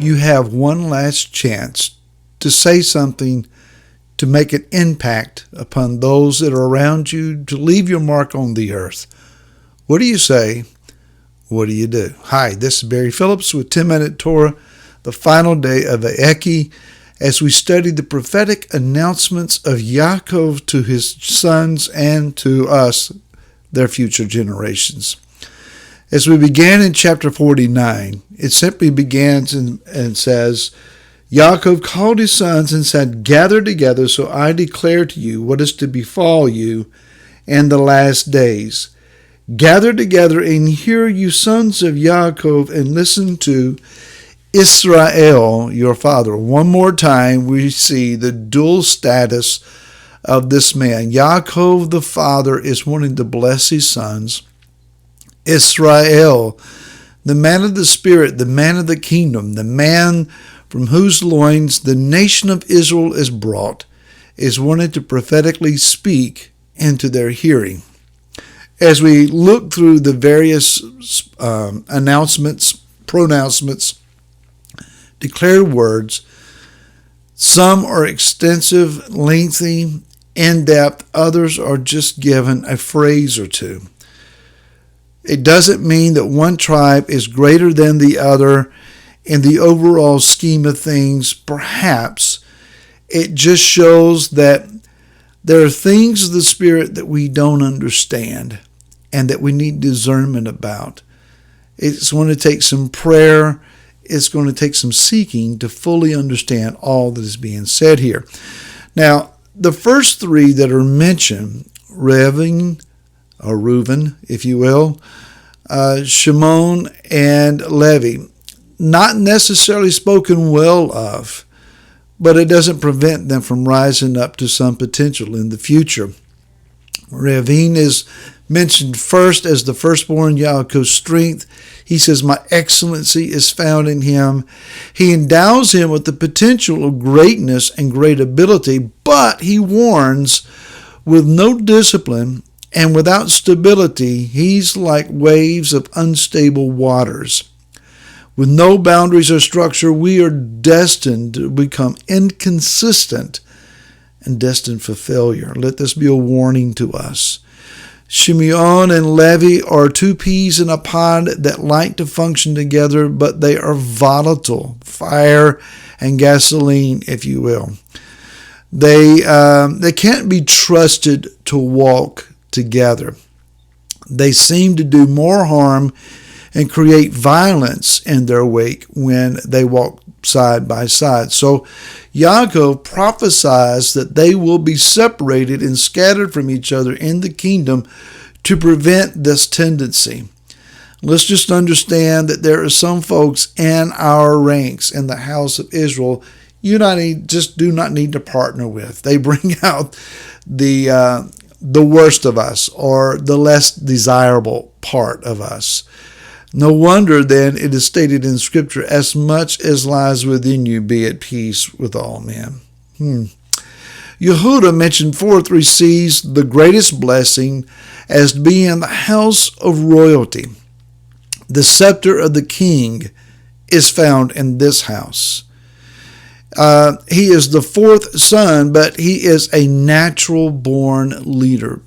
you have one last chance to say something to make an impact upon those that are around you, to leave your mark on the earth. What do you say? What do you do? Hi, this is Barry Phillips with 10-Minute Torah, the final day of Eki, as we study the prophetic announcements of Yaakov to his sons and to us, their future generations. As we began in chapter 49, it simply begins and says, Yaakov called his sons and said, "Gather together, so I declare to you what is to befall you in the last days. Gather together and hear, you sons of Yaakov, and listen to Israel, your father." One more time, we see the dual status of this man. Yaakov, the father, is wanting to bless his sons. Israel, the man of the Spirit, the man of the kingdom, the man from whose loins the nation of Israel is brought, is wanted to prophetically speak into their hearing. As we look through the various announcements, pronouncements, declared words, some are extensive, lengthy, in-depth. Others are just given a phrase or two. It doesn't mean that one tribe is greater than the other in the overall scheme of things. Perhaps it just shows that there are things of the Spirit that we don't understand and that we need discernment about. It's going to take some prayer. It's going to take some seeking to fully understand all that is being said here. Now, the first three that are mentioned, Reuven, if you will, Shimon, and Levi, not necessarily spoken well of, but it doesn't prevent them from rising up to some potential in the future. Reuven is mentioned first as the firstborn, Yaakov's strength. He says, "My excellency is found in him." He endows him with the potential of greatness and great ability, but he warns, with no discipline and without stability, he's like waves of unstable waters. With no boundaries or structure, we are destined to become inconsistent and destined for failure. Let this be a warning to us. Shimeon and Levi are two peas in a pod that like to function together, but they are volatile, fire and gasoline, if you will. They can't be trusted to walk together. They seem to do more harm and create violence in their wake when they walk side by side. So Yaakov prophesies that they will be separated and scattered from each other in the kingdom to prevent this tendency. Let's just understand that there are some folks in our ranks in the house of Israel you do not need to partner with. They bring out the worst of us, or the less desirable part of us. No wonder then it is stated in Scripture, "As much as lies within you, be at peace with all men." Yehuda, mentioned fourth, receives the greatest blessing as being in the house of royalty. The scepter of the king is found in this house. He is the fourth son, but he is a natural-born leader.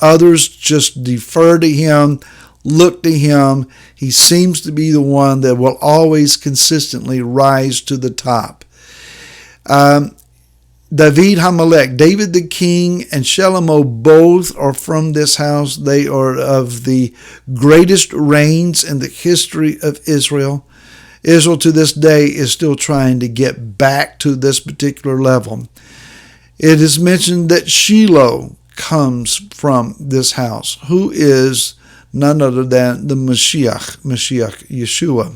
Others just defer to him, look to him. He seems to be the one that will always consistently rise to the top. David Hamelech, David the king, and Shlomo both are from this house. They are of the greatest reigns in the history of Israel. Israel to this day is still trying to get back to this particular level. It is mentioned that Shiloh comes from this house, who is none other than the Mashiach, Yeshua.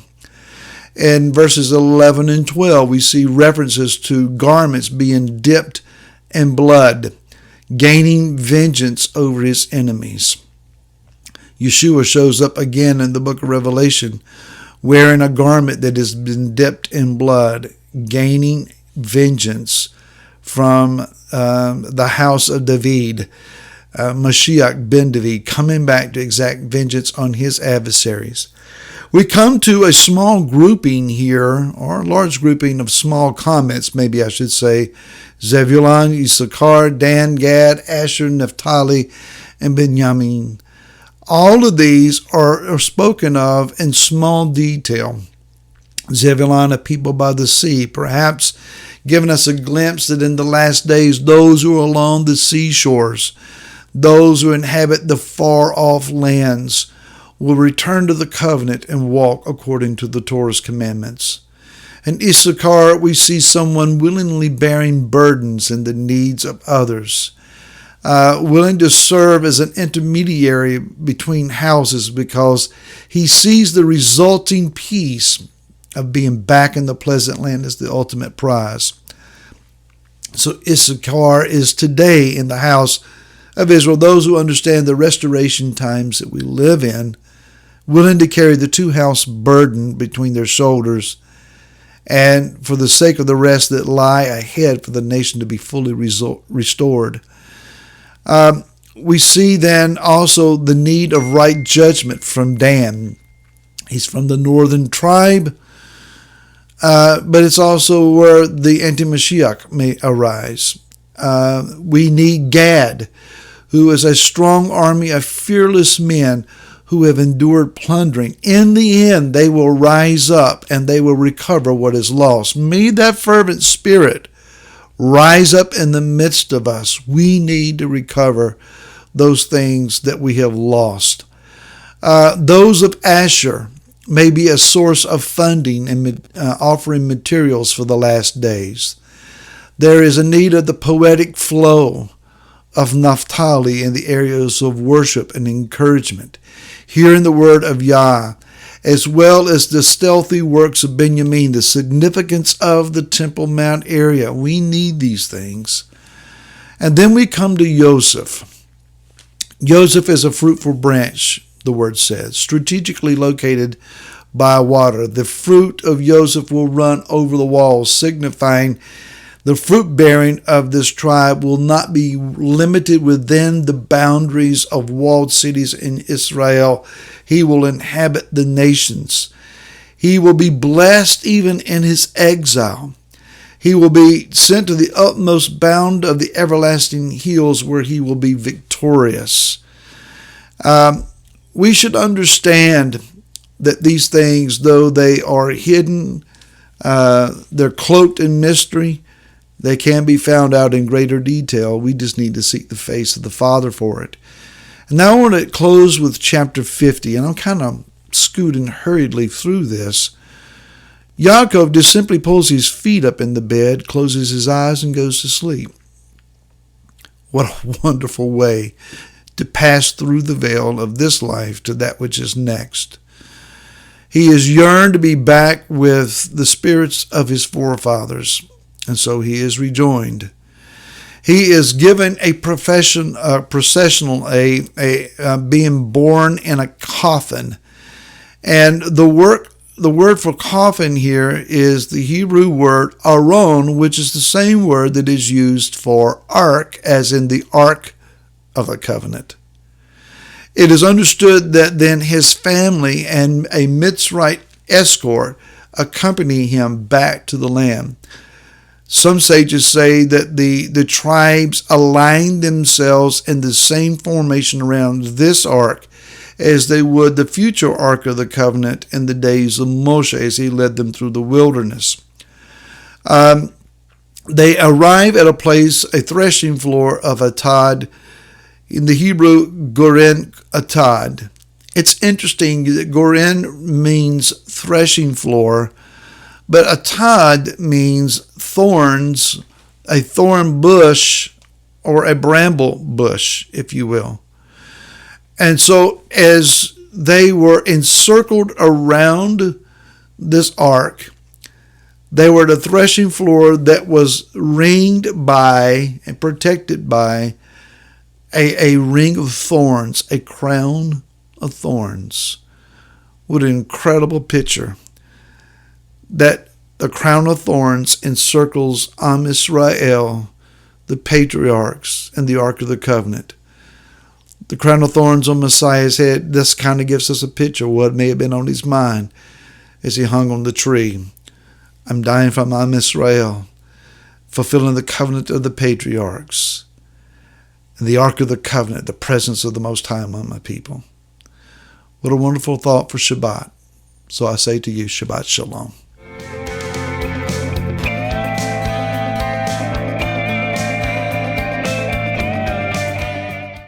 In verses 11 and 12, we see references to garments being dipped in blood, gaining vengeance over his enemies. Yeshua shows up again in the book of Revelation, wearing a garment that has been dipped in blood, gaining vengeance from the house of David. Mashiach ben David, coming back to exact vengeance on his adversaries. We come to a small grouping here, or a large grouping of small comments, maybe I should say. Zebulun, Issachar, Dan, Gad, Asher, Naphtali, and Benjamin. All of these are spoken of in small detail. Zebulun, a people by the sea, perhaps giving us a glimpse that in the last days, those who are along the seashores, those who inhabit the far-off lands, will return to the covenant and walk according to the Torah's commandments. In Issachar, we see someone willingly bearing burdens and the needs of others, willing to serve as an intermediary between houses because he sees the resulting peace of being back in the pleasant land as the ultimate prize. So Issachar is today in the house of Israel, those who understand the restoration times that we live in, willing to carry the two-house burden between their shoulders, and for the sake of the rest that lie ahead for the nation to be fully restored. We see then also the need of right judgment from Dan. He's from the northern tribe, but it's also where the anti-Mashiach may arise. We need Gad, who is a strong army of fearless men who have endured plundering. In the end, they will rise up and they will recover what is lost. May that fervent spirit rise up in the midst of us. We need to recover those things that we have lost. Those of Asher may be a source of funding and offering materials for the last days. There is a need of the poetic flow of Naphtali in the areas of worship and encouragement, hearing the word of Yah, as well as the stealthy works of Benjamin, the significance of the Temple Mount area. We need these things. And then we come to Joseph. Joseph is a fruitful branch, the word says, strategically located by water. The fruit of Joseph will run over the walls, signifying the fruit bearing of this tribe will not be limited within the boundaries of walled cities in Israel. He will inhabit the nations. He will be blessed even in his exile. He will be sent to the utmost bound of the everlasting hills where he will be victorious. We should understand that these things, though they are hidden, they're cloaked in mystery, they can be found out in greater detail. We just need to seek the face of the Father for it. And now I want to close with chapter 50, and I'm kind of scooting hurriedly through this. Yaakov just simply pulls his feet up in the bed, closes his eyes, and goes to sleep. What a wonderful way to pass through the veil of this life to that which is next. He has yearned to be back with the spirits of his forefathers, and so he is rejoined. He is given a processional, being born in a coffin. And the word for coffin here is the Hebrew word aron, which is the same word that is used for ark, as in the Ark of the Covenant. It is understood that then his family and a Mitzrite escort accompany him back to the land. Some sages say that the tribes aligned themselves in the same formation around this ark as they would the future Ark of the Covenant in the days of Moshe as he led them through the wilderness. They arrive at a place, a threshing floor of Atad, in the Hebrew, Goren Atad. It's interesting that Goren means threshing floor, but Atad means thorns, a thorn bush, or a bramble bush, if you will. And so as they were encircled around this ark, they were at a threshing floor that was ringed by and protected by a ring of thorns, a crown of thorns. What an incredible picture that the crown of thorns encircles Am Israel, the patriarchs, and the Ark of the Covenant. The crown of thorns on Messiah's head, this kind of gives us a picture of what may have been on his mind as he hung on the tree. I'm dying for my Israel, fulfilling the covenant of the patriarchs, and the Ark of the Covenant, the presence of the Most High among my people. What a wonderful thought for Shabbat. So I say to you, Shabbat Shalom.